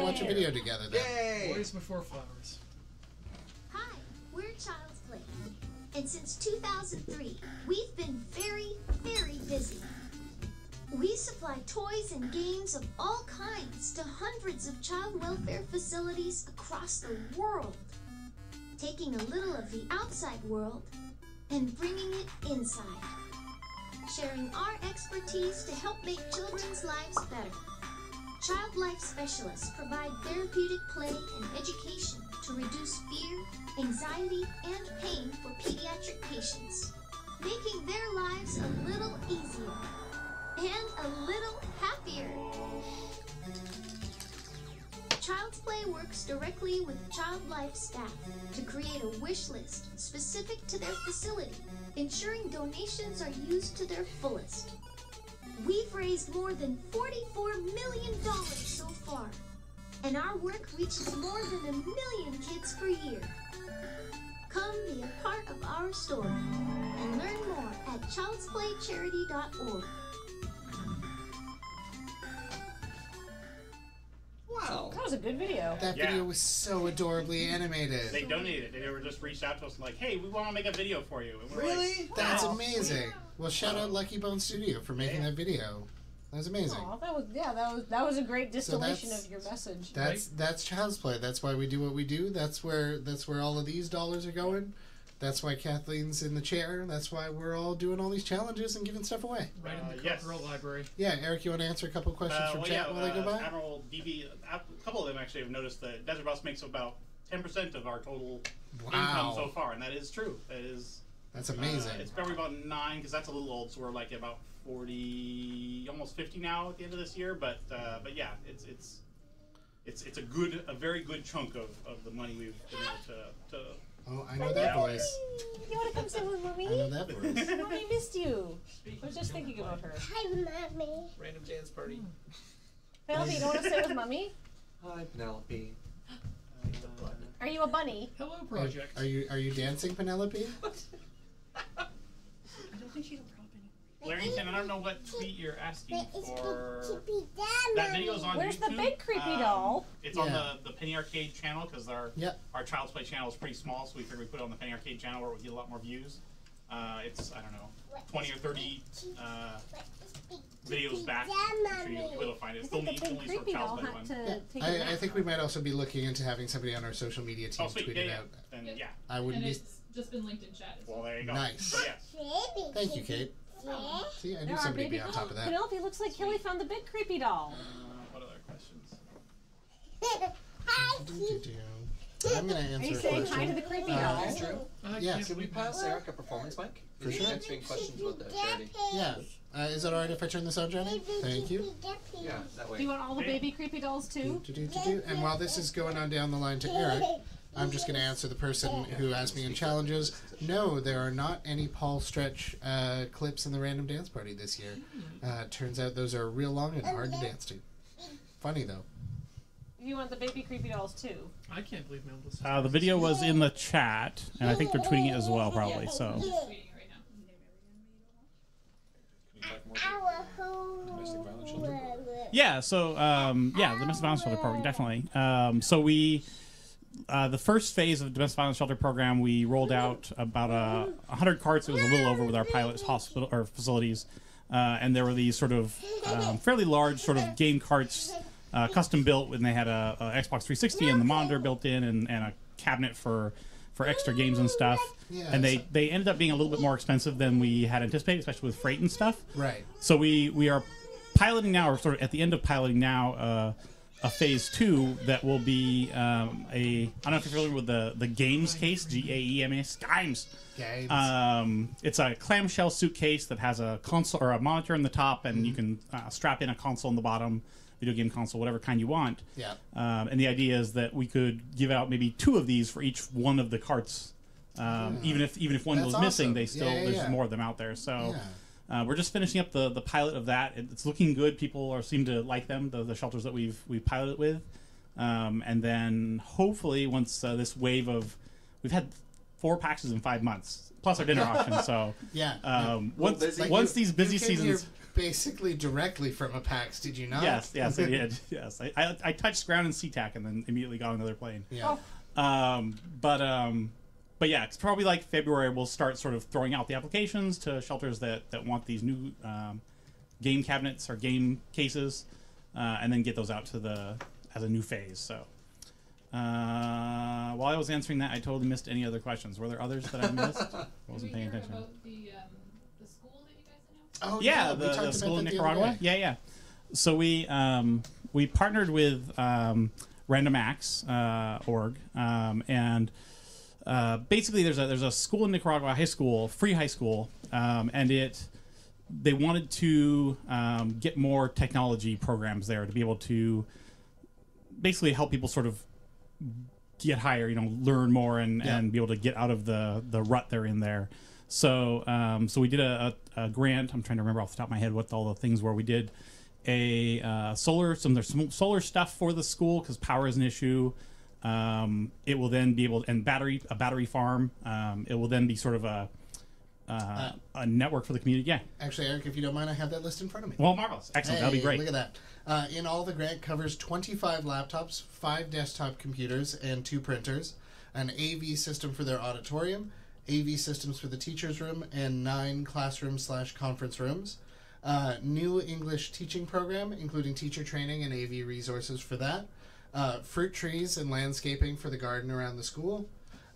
watch a video together then. Yay! Boys before flowers. Hi, we're Child's Play. And since 2003, we've been very, very busy. We supply toys and games of all kinds to hundreds of child welfare facilities across the world, taking a little of the outside world and bringing it inside, sharing our expertise to help make children's lives better. Child Life Specialists provide therapeutic play and education to reduce fear, anxiety, and pain for pediatric patients, making their lives a little easier and a little happier. Child's Play works directly with Child Life staff to create a wish list specific to their facility, ensuring donations are used to their fullest. We've raised more than $44 million so far, and our work reaches more than 1 million kids per year. Come be a part of our story and learn more at childsplaycharity.org. Wow. That was a good video. That video was so adorably animated. They donated. They were just reached out to us and like, hey, we want to make a video for you. And we're Really? like, That's wow. amazing. Well, shout out Lucky Bone Studio for making that video. That was amazing. Aw, that was a great distillation of your message. That's Child's Play. That's why we do what we do. That's where all of these dollars are going. That's why Kathleen's in the chair. That's why we're all doing all these challenges and giving stuff away. Right in the yes. Cockerel Library. Yeah, Eric, you want to answer a couple of questions from chat while I go by? Admiral DB, a couple of them actually have noticed that Desert Bus makes about 10% of our total income so far, and that is true. That's amazing. It's probably about 9 because that's a little old, so we're like about 40, almost 50 now at the end of this year. But yeah, it's a very good chunk of the money we've been able to. Oh, I know that voice. You want to come sit with Mommy? I know that voice. Mommy missed you. I was just thinking about her. Hi, Mommy. Random dance party. Penelope, you don't want to sit with Mommy? Hi, Penelope. Are you a bunny? Hello, Project. Are you dancing, Penelope? I don't think she's a prop anymore. Larrington, I don't know what tweet you're asking for. That video's on Where's YouTube. the big creepy doll? It's on the Penny Arcade channel because our Child's Play channel is pretty small, so we figured we'd put it on the Penny Arcade channel where we get a lot more views. It's, I don't know, 20 or 30 videos back. I'm sure you'll be able to find it. It's the only sort of Child's Play one. I think we might also be looking into having somebody on our social media team tweet it out. And yeah. I wouldn't be. It's just been linked in chat. Well, there you go. Nice. Yes. Thank you, Kate. See, I knew somebody would be on top of that. Penelope, looks like Kelly found the big creepy doll. What other questions? I'm going to answer Are you a saying question. hi to the creepy doll? Andrew? Yes. Can we pass Eric a performance mic? For sure. Answering questions about the charity. Yeah. Is it alright if I turn this on, Johnny? Thank you. Yeah, that way. Do you want all the baby creepy dolls too? And while this is going on down the line to Eric, I'm just going to answer the person who asked me in challenges. No, there are not any Paul Stretch clips in the Random Dance Party this year. Turns out those are real long and hard to dance to. Funny though. You want the baby creepy dolls too? I can't believe Melda's. The video was in the chat, and I think they're tweeting it as well, probably. So. Yeah. So the domestic violence shelter program definitely. So we. The first phase of the domestic violence shelter program, we rolled out about 100 carts. It was a little over with our pilot hospital or facilities, and there were these sort of fairly large sort of game carts, custom built, and they had a Xbox 360 and the monitor built in, and a cabinet for extra games and stuff. Yeah, and they ended up being a little bit more expensive than we had anticipated, especially with freight and stuff. Right. So we are piloting now, or sort of at the end of piloting now. A phase 2 that will be I don't know if you're familiar with the games case, GAEMS games. It's a clamshell suitcase that has a console or a monitor in the top, and you can strap in a console in the bottom, video game console, whatever kind you want. Yeah. And the idea is that we could give out maybe 2 of these for each one of the carts. Even if one was missing, they still there's more of them out there. So. Yeah. We're just finishing up the pilot of that. It's looking good. People seem to like them, the shelters that we've piloted with. And then hopefully once this wave of... We've had 4 PAXs in 5 months, plus our dinner auction. So Yeah. once busy. once these busy you came here seasons. basically directly from a PAX, did you not? Yes, I did. Yes, I touched ground in SeaTac and then immediately got on another plane. Yeah. But yeah, it's probably like February. We'll start sort of throwing out the applications to shelters that want these new game cabinets or game cases, and then get those out to as a new phase. So while I was answering that, I totally missed any other questions. Were there others that I missed? I wasn't paying attention. About the school that you guys announced? Oh Yeah, we talked the about school in that the other Nicaragua. day. Yeah. So we partnered with Random Acts org, and basically there's a school in Nicaragua, high school, free high school, and they wanted to get more technology programs there to be able to basically help people sort of get higher, learn more and be able to get out of the rut they're in there. So so we did a grant. I'm trying to remember off the top of my head what all the things were. We did there's some solar stuff for the school because power is an issue. It will then be able and a battery farm. It will then be sort of a network for the community. Yeah. Actually, Eric, if you don't mind, I have that list in front of me. Well, marvelous. Excellent. That'll be great. Look at that. In all, the grant covers 25 laptops, 5 desktop computers, and 2 printers, an AV system for their auditorium, AV systems for the teacher's room, and 9 classroom/conference rooms. New English teaching program, including teacher training and AV resources for that. Fruit trees and landscaping for the garden around the school.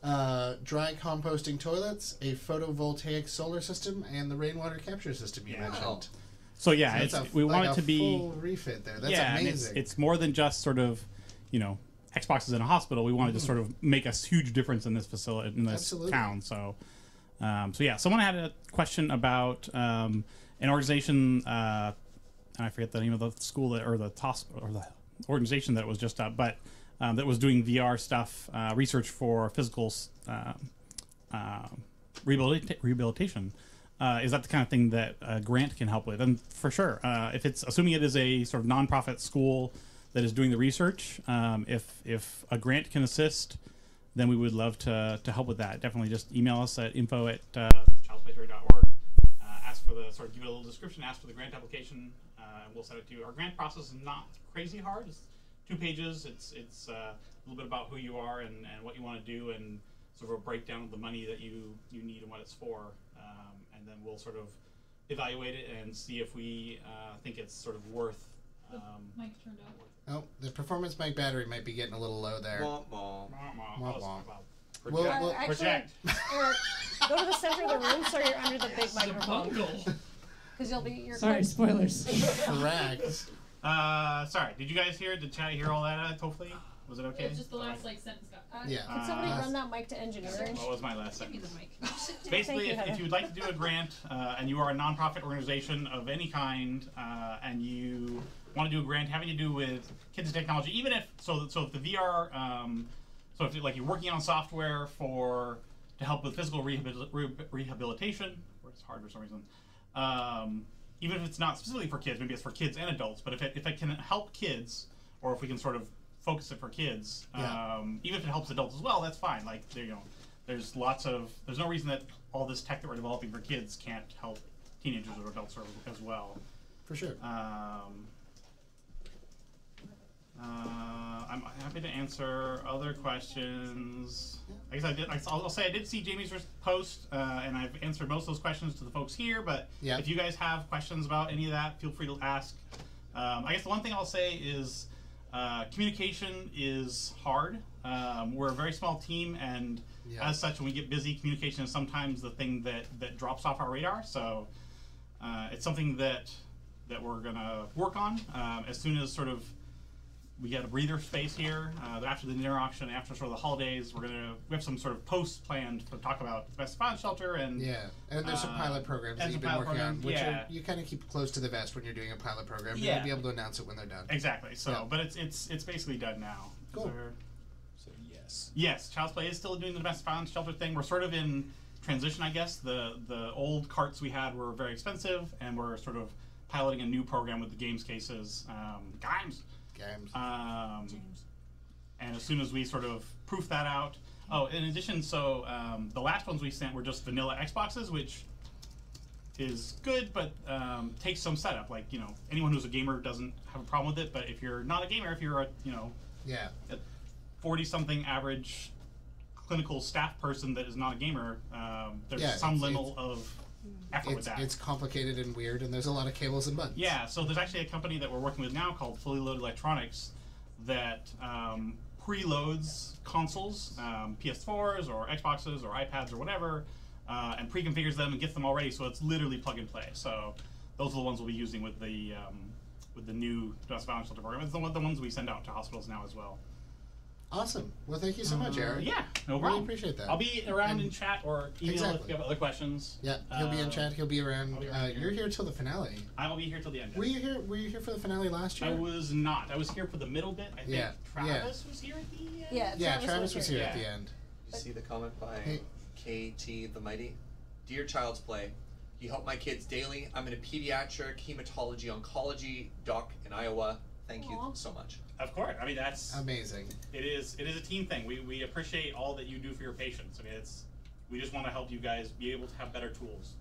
Dry composting toilets, a photovoltaic solar system, and the rainwater capture system you mentioned. So yeah, So we want it to be full refit there. That's and amazing. it's more than just sort of, Xboxes in a hospital. We wanted to sort of make a huge difference in this facility, in this Absolutely. town. So, so yeah, someone had a question about an organization, and I forget the name of the school or the hospital or the organization that was just up, but that was doing VR stuff, research for physical rehabilitation. Is that the kind of thing that a grant can help with? And for sure, if it's assuming it is a sort of nonprofit school that is doing the research, if a grant can assist, then we would love to help with that. Definitely just email us at info@childsplaytheory.org. Ask for the give it a little description, ask for the grant application, and we'll send it to you. Our grant process is not crazy hard. It's 2 pages. It's a little bit about who you are and what you want to do, and sort of a breakdown of the money that you need and what it's for. And then we'll sort of evaluate it and see if we think it's sort of worth. Mike turned out. Oh, the performance mic battery might be getting a little low there. Wah, wah. Well, Project. Eric, go to the center of the room so you're under the big The microphone. bungle. Because you're Sorry, spoilers. correct. Sorry, did you guys hear? Did Chad hear all that? Hopefully, was it okay? It's just the last sentence got. Yeah. Could somebody run that mic to engineering? What was my last Give me sentence? the mic. Basically, Thank you, if you'd like to do a grant and you are a nonprofit organization of any kind and you want to do a grant having to do with kids and technology, even if if the VR, so if you're working on software to help with physical rehabilitation, or it's hard for some reason. Even if it's not specifically for kids, maybe it's for kids and adults. But if it can help kids, or if we can sort of focus it for kids, even if it helps adults as well, that's fine. Like there's no reason that all this tech that we're developing for kids can't help teenagers or adults as well. For sure. I'm happy to answer other questions. I guess I'll say I did see Jamie's post, and I've answered most of those questions to the folks here. But if you guys have questions about any of that, feel free to ask. I guess the one thing I'll say is communication is hard. We're a very small team, and as such, when we get busy, communication is sometimes the thing that drops off our radar. So it's something that we're gonna work on as soon as sort of we get a breather space here. After the dinner auction, after sort of the holidays, we have some sort of post planned to talk about the Domestic Violence Shelter and and there's some pilot programs that you've been working on, which you kind of keep close to the vest when you're doing a pilot program. You're gonna be able to announce it when they're done. Exactly. So, but it's basically done now. Cool. So Yes, Child's Play is still doing the Domestic Violence Shelter thing. We're sort of in transition, I guess. The old carts we had were very expensive, and we're sort of piloting a new program with the games cases. Games. And as soon as we sort of proof that out, Oh, in addition, so the last ones we sent were just vanilla Xboxes, which is good, but takes some setup. Like, you know, anyone who's a gamer doesn't have a problem with it, but if you're not a gamer, if you're a, you know, Yeah. a 40-something average clinical staff person that is not a gamer, there's Yeah, some it's- level of effort with that. It's complicated and weird, and there's a lot of cables and buttons. Yeah, so there's actually a company that we're working with now called Fully Loaded Electronics that preloads consoles, PS4s or Xboxes or iPads or whatever, and pre-configures them and gets them all ready, so it's literally plug and play. So those are the ones we'll be using with the new domestic violence shelter program. It's the ones we send out to hospitals now as well. Awesome. Well, thank you so much, Eric. Yeah, no Really problem. appreciate that. I'll be around And- in chat or email if Exactly. you have other questions. Yeah, he'll be in chat. He'll be around. I'll be around You're here till the finale. I will be here till the end. Were you here? Were you here for the finale last year? I was not. I was here for the middle bit. I think Yeah, Travis was here at the end. Yeah, Yeah, Travis was here at Yeah. the end. You see the comment by Hey. KT the Mighty? Dear Child's Play, you help my kids daily. I'm in a pediatric hematology oncology doc in Iowa. Thank you Aw. so much. Of course. I mean, that's Amazing. it is a team thing. We appreciate all that you do for your patients. I mean, we just want to help you guys be able to have better tools.